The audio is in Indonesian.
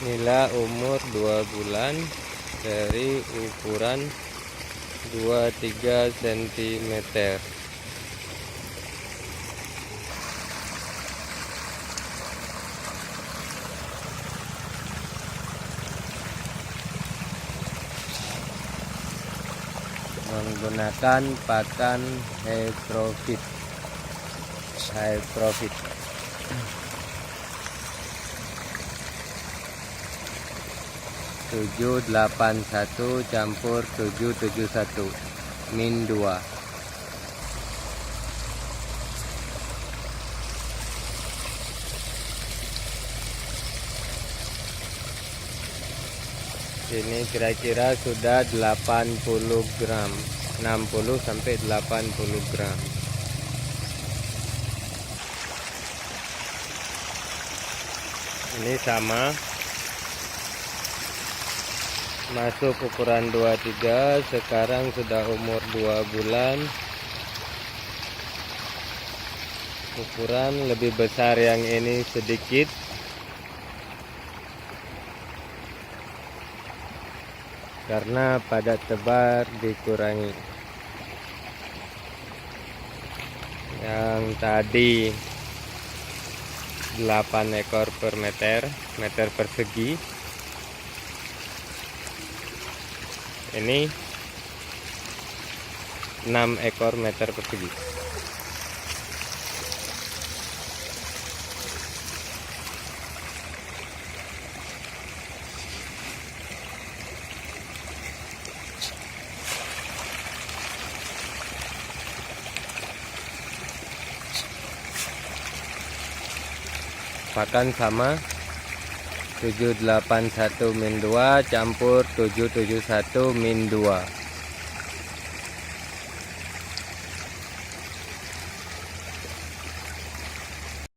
Nila umur 2 bulan dari ukuran 23 cm. Menggunakan pakan Hyprofit. 781 campur 771 min 2. Ini kira-kira sudah 80 gram, 60 sampai 80 gram. Ini sama, masuk ukuran 23, sekarang sudah umur 2 bulan. Ukuran lebih besar yang ini sedikit, karena padat tebar dikurangi. Yang tadi 8 ekor per meter persegi, ini 6 ekor meter persegi. Pakan sama, 781 min 2 campur 771 min 2.